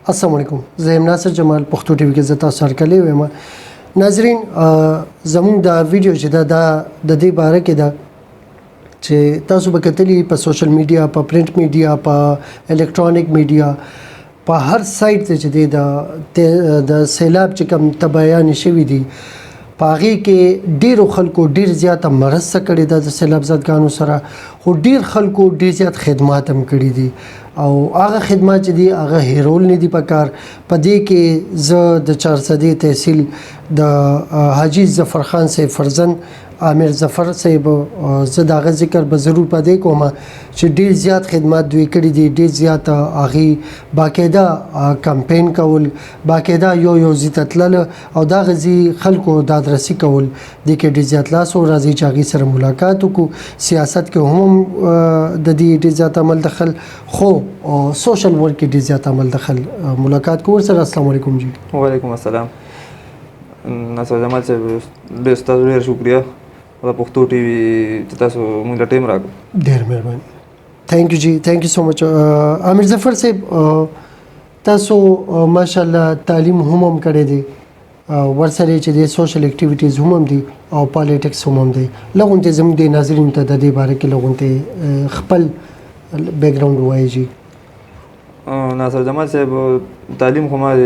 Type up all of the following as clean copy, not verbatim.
السلام علیکم. زه یم ناصر جمال پښتو ټي وي کې زه تاسو سره کلی ویم. ناظرین زموږ دا ویډیو چې دا د دې باره کې ده چې تاسو به کتلی په سوشل میډیا، په پرنٹ میډیا، په الکترونیک میډیا، په هر سایت ته چې د سیلاب چې کوم تبعیان شوي دي په هغې کې ډېرو خلکو ډېر زیاته مرسته کړې ده د سیلاب زدګانو سره، خو ډېر خلکو ډېر زیات خدمات هم کړي دي او هغه خدمات چې دي هغه هیرول نه دي پکار. په دې کې زه د چارسدې تحصیل د حاجي ظفر خان صاحب فرزند عامر ظفر صاحب زه د هغه ذکر به ضرور په دې کوم چې ډېر زیات خدمات دوی کړي دي، ډېر زیات هغې باقاعده کمپین کول، باقاعده یو ځای ته تلل او دغه ځای خلکو دادرسي کول، دې کې ډېر زیات لاس او راځي چې هغې سره ملاقات وکړو. سیاست کې هم د دې ډېر زیات عمل دخل، خو سوشل ورک کې ډېر زیات عمل دخل. ملاقات کو ورسره. السلام علیکم جی. وعلیکم السلام. ناصر جمال صاحب ډېر ستاسو ډېر شکریه د پښتو ټي وي چې تاسو موږ ته ټایم راکړو. ډېر مهرباني. تھینک یو جی، تھینک یو سو مچ. عامر ظفر صاحب تاسو ماشاءالله تعلیم هم کړی دی، ورسره چې د سوشل اکټیویټیز هم دي او پالیټکس هم دي. لغونته زموږ د ناظرینو ته د دې باره کې لغونته خپل بیک ګراوند وایي جی. ناصر جمال صاحب تعلیم خو ما د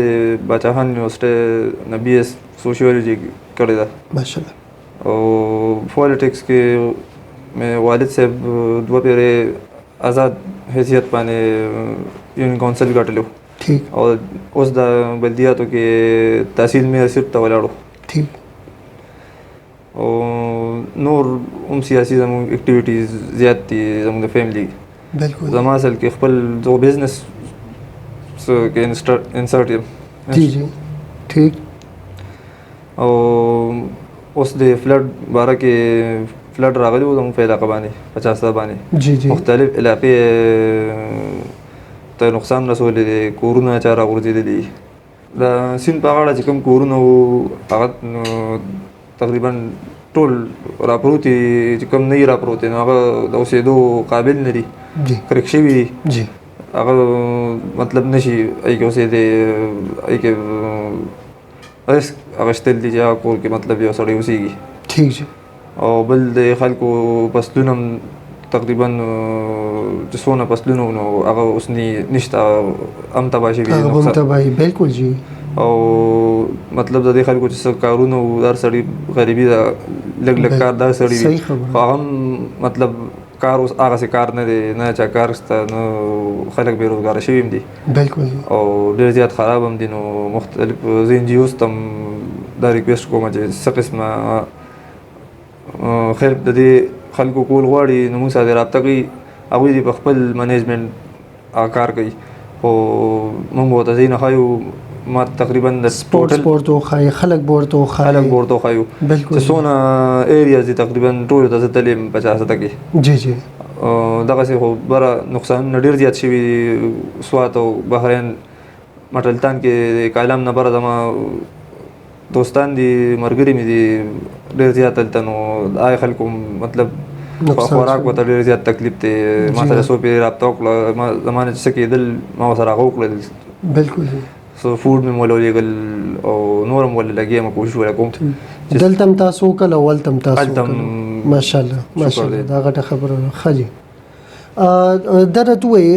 باچاخان یونیورسټۍ نه BS سوشیولوژي کړې ده ماشاءالله، او پالیټکس کې مې والد صاحب 2 پیرې آزاد حیثیت باندې یونین کونسل ګټلو. ٹھیک. او اوس د بلدیاتو کې تحصیل مې صرف ته ولاړو. ٹھیک. او نور هم سیاسي زموږ اکټیویټیز زیات دي زموږ د فیملی. بالکل. زما اصل کې خپل جو بزنس کې انسرټ یم. جی جی. ٹھیک. او اوس د فلډ باره کې فلډ راغلی و زموږ په علاقه باندې 50 باندې جی جی. مختلف علاقې ته نقصان رسولی دی، کورونه چا راغورځېدلي دي. د سیند په غاړه چې کوم کورونه وو هغه تقریبا ټول راپروتي، چې کوم نه یې راپروتي نو هغه د اوسېدو قابل نه دي، کرک شوي دي. جی. هغه مطلب نشي هغې کې اوسېدی، هغې کې رسک اخیستل دي چې هغه کور کې مطلب یو سړی اوسېږي. ٹھیک جی. او بل د خلکو فصلونه هم تقریبا چې څونه فصلونه وو نو هغه اوس نشته، هم تباه شوي دي. هغه هم تباهي. بالکل جی. او مطلب د دې خلکو چې څه کارونه وو هر سړي غریبي ده، لږ لږ کار دا سړي وي، خو هغه هم مطلب کار اوس هغسې کار نه دی، نه چا کار شته، نو خلک بېروزګاره شوي هم دي. بالکل. او ډېر زیات خراب هم دي. نو مختلف زه NGOs ته هم دا ریکویسټ کوم چې څه قسمه خیر د دې خلکو کول غواړي نو موږ سره رابطه کوي، هغوی دې په خپل منیجمنټ کار کوي، خو موږ ورته ځای نه ښایو. ما تقریبا د سپورټ ورته وښایي، خلک به ورته وښایو چې څونه ایریاز دي تقریبا ټولو ته زه تللی یم 50 کې. جی جی. دغسې خو بره نقصانونه ډېر زیات شوي دي. سوات او بحرین مټلتان کې کالام نه بره زما دوستان دي، ملګري مې دي ډېر زیات هلته. نو هغې خلکو مطلب خوراک ورته ډېر زیات تکلیف دی. ما سره څو پرې رابطه وکړه، زما نه چې څه کېدل ما ورسره هغه وکړل. بالکل. سو فوډ مې ولې ولېږل او نور هم ولې لګیا یم، کوشش ولا کوم. دلته هم تاسو وکړل او هلته هم تاسو وکړل. ماشاءالله ماشاءالله، دا غټه خبره ده. ښه جي. دا راته ووایي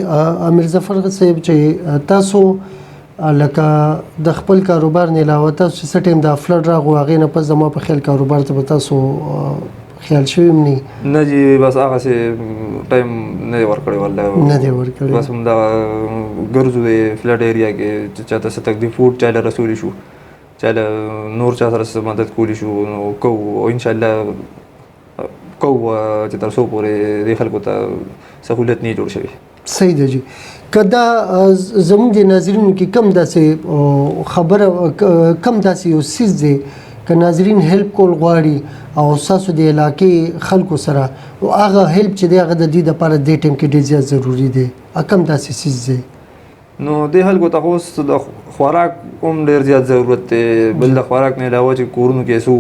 عامر ظفر صاحب چې تاسو لکه د خپل کاروبار نه علاوه تاسو چې څه ټایم دا فلډ راغو هغې نه پس زما په خیال کاروبار ته به تاسو خیال شوي هم نه جي. بس هغسې ټایم نه دی ورکړی، والله نه دی ورکړی. بس همدغه ګرځو د فلډ ایریا کې چې چاته څه تکلیف فوډ چا له رسولی شو، چا له نور چا سره څه مدد کولی شو نو کوو، او انشاءالله کوو چې تر څو پورې دې خلکو ته سهولت نه جوړ شوی. صحیح ده جی. که دا زموږ د ناظرینو کې کم داسې خبره، کم داسې یو څیز دی که ناظرین هیلپ کول غواړي او ستاسو د علاقې خلکو سره، هغه هیلپ چې دی هغه د دې دپاره دې ټایم کې ډېر زیات ضروري دی، کم داسې څیز دی؟ نو دې خلکو ته خو اوس د خوراک هم ډېر زیات ضرورت دی. بل د خوراک نه علاوه چې کورونو کې څو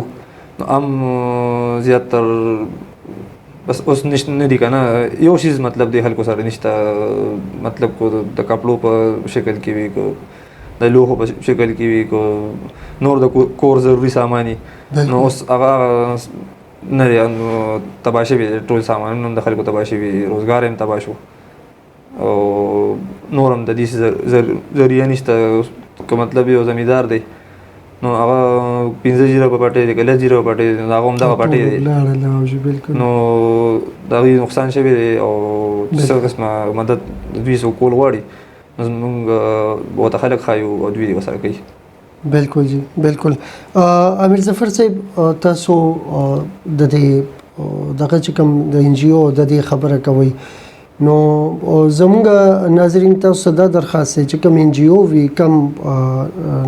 نو هم زیاتر بس اوس نشته نه دي که نه یو شیز مطلب دې خلکو سره نشته، مطلب کو د کپړو په شکل کې وي، د لوحو په شکل کې وي کو نور د کور ضروري ساماني نو اوس هغه نه دی تباه شوي ټول سامانونه هم د خلکو تباه شوي روزګار هم تباه شو او نور هم د دې ذریعه نشته که مطلب یو زمیندار دی نو هغه 15 زره په پټې دی که 10 زره په پټې دی هغه هم دغه پټې دی نو د هغوی نقصان شوی دی او څه قسمه مدد دوی څوک کول غواړي نو زمونږ ورته خلک ښایو او دوی دې ورسره کوي بالکل جی بالکل امیر ظفر صاحب تاسو د دې دغه چې کوم د ان جی او د دې خبره کوي نو زموږ ناظرین تاسو دا درخواست چې کوم ان جی او وی کم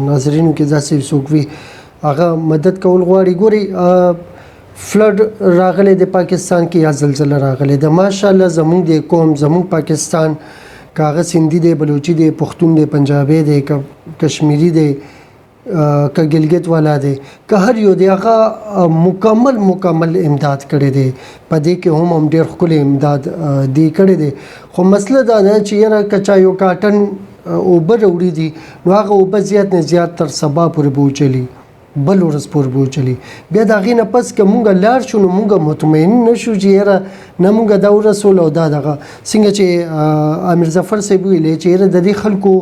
ناظرینو کې ځاسې څوک وي هغه مدد کول غواړي ګوري فلډ راغلی د پاکستان کې یا زلزله راغلی د ماشاءالله زموږ د قوم زموږ پاکستان کاغه سندھی دی بلوچی دی پښتون دی پنجابی دی کشمیری دی که ګلګت والا دی که هر یو دی هغه مکمل امداد کړی دی په دې کې هم ډېر ښکلی امداد دی کړی دی خو مسله دا ده چې یاره که چا یو کاټن اوبه راوړي دي نو هغه اوبه زیات نه زیات تر سبا پورې به وچلي بل ورځ پورې به وچلي بیا د هغې نه پس که مونږ لاړ شو نو مونږ مطمئن نه شو چې یاره نه مونږ دا ورسول او دا دغه څنګه چې امیر ظفر صاحب ویلې چې یاره د دې خلکو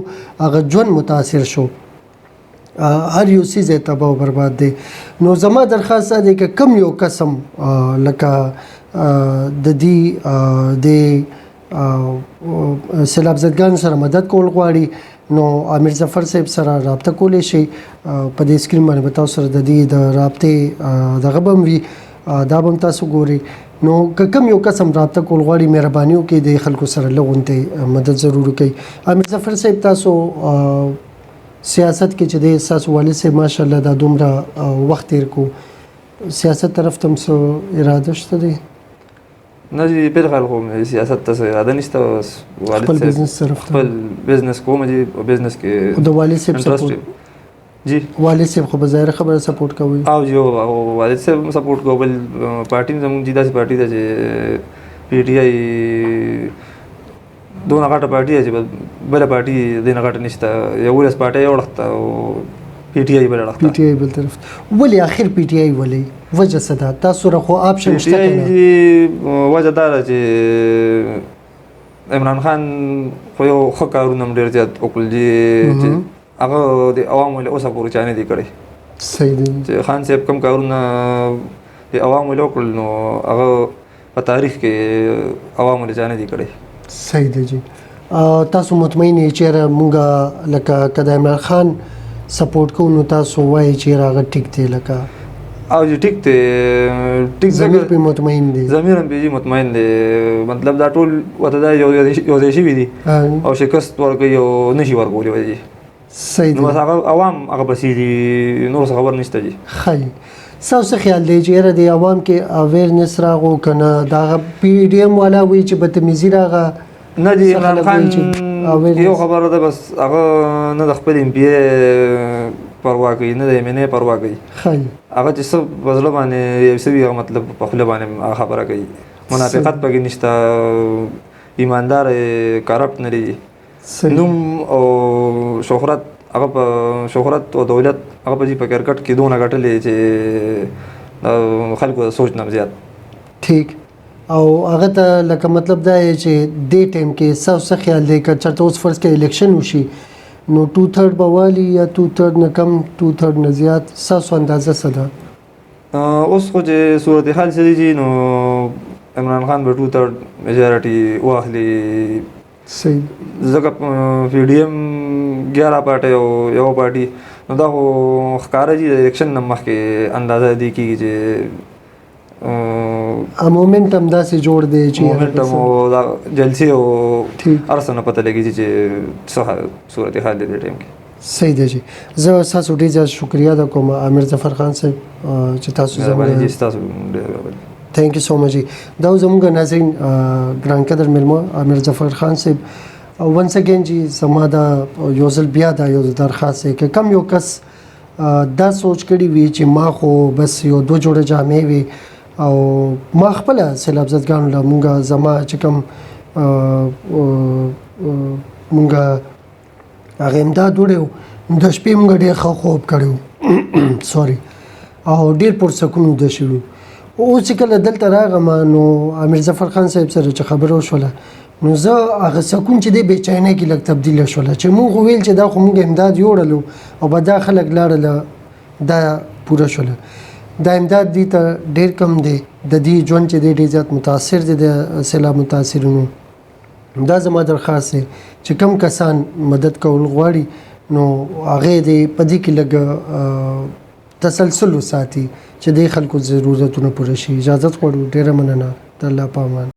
هغه ژوند متاثر شو هر یو څیز یې تباه او برباد دی نو زما درخواست دا دی که کم یو قسم لکه د دې د سیلاب زدګانو سره مدد کول غواړي نو امیر ظفر صاحب سره رابطه کولی شي په دې سکرین باندې به تاسو سره د دې د رابطې دغه به هم وي دا به هم تاسو ګورئ نو که کوم یو قسم رابطه کول غواړي مهرباني وکړئ د خلکو سره لږ غونتې مدد ضرور وکړئ امیر ظفر صاحب تاسو سیاست کې چې د ستاسو والد صاحب ماشاءالله دا دومره وخت تیر کو سیاست طرف ته هم څه اراده شته دی نه جی بالخال خو سیاست ته اراده نشته خپل بزنس طرف ته خپل بزنس کوم جی بزنس کې د والد صاحب سپورټ جی والد صاحب خو بظاهر خبره سپورټ کوي او جی والد صاحب سپورټ کوي بل پارټي زموږ جی داسې پارټي ده چې پی ټی آی دونه غټه پارټي ده چې بله پارټي دینه غټه نشته یولس پارټي یو وخت او پی ټی آی بل وخت پی ټی آی بل طرف ولې اخر پی ټی آی ولې وجه څه ده تاسو را خو آپشن شته کنه وجه دا ده چې عمران خان خو یو ښه کارونه هم ډېر زیات وکړل چې هغه د عوامو له اوسه پورې چا نه دي کړی صحیح دی چې خان صاحب کوم کارونه د عوامو له وکړل نو هغه په تاریخ کې عوامو له چا نه دي کړی صحیح دی جی تاسو مطمئن یې چیرې مونږه لکه که د عمران خان سپورټ کوو نو تاسو وایي چې هغه ټیک دی لکه او جی ټیک دی ټیک ضمیر پې مطمئن دی ضمیر هم پې مطمئن دی مطلب دا ټول ورته دا یو ځای شوي دي او شکست ورکوي او نشي ورکولی وایي صحیح دی نو بس هغه عوام هغه پسې دي نور څه خبر نشته جي ښایي ستاسو خیال دی چې یاره د عوام کې اویرنس راغو که نه د هغه پی ډي ایم والا وایي چې بدتمیزي راغه نه جی عمران خان یو خبره ده بس هغه نه د خپل ایم پی ای پروا کوي نه د ایم ان ای پروا کوي ښایي هغه چې څه په زړه باندې یو څه وي هغه مطلب په خوله باندې هغه خبره کوي منافقت پکې نشته ایماندار کرپټ نه دی نوم او شهرت هغه په شهرت او دولت هغه په کرکټ کې دونه ګټلې چې خلکو سوچ نه زیات ٹھیک او هغه ته لکه مطلب دا چې دې ټایم کې څه خیال دی که چېرته اوس فرض کې الیکشن وشي نو 2/3 به والي یا 2/3 نه کم 2/3 نه زیات ستاسو اندازه څه ده اوس خو چې صورتحال څه دی نو عمران خان به 2/3 میجارټي واخلي صحیح ځکه پی ډي ایم 11 پارټۍ او یو پارټي نو دا خو ښکاره دي د الیکشن نه مخکې اندازه دی کېږي چې مومنټم داسې جوړ دی چې مومنټم او جلسې او هر څه نه پته لګېږي چې څه صورتحال دی دې ټایم کې صحیح دی جی زه ستاسو ډېر زیات شکریه ده کوم امیر ظفر خان صاحب چې تاسو زموږ تھینک یو سو مچ جی دا زموږ ناظرین ګران قدر مېلمه امیر ظفر خان صاحب ونس اگین جی زما دا یو ځل بیا دا یو درخواست دی که کم یو کس دا سوچ کړی وي چې ما خو بس یو 2 جوړه جامې وي او ما خپل سیلاب زدګانو له مونږه زما چې کوم مونږه هغه امداد وړو د شپې موږ ډېر ښه خوب کړو سوري او ډېر پرسکون ویده شوو. اوس چې کله دلته راغلم نو امیر ظفر خان صاحب سره چې خبره وشوله نو زه هغه سکون چې دی بېچینۍ کې لږ تبدیله شوله چې موږ ویل چې دا خو موږ امداد یوړلو او به دا خلک لاړله دا پوره شوله. دا امداد دې ته ډېر کم دی د دې ژوند چې دی ډېر زیات متاثر دی د سیلاب متاثرینو. دا زما درخواست دی چې کم کسان مدد کول غواړي نو هغې دې په دې کې لږ تسلسل وساتي چې د خلکو ضرورتونه پوره شي. اجازت غواړو. ډېره مننه. د الله په امان.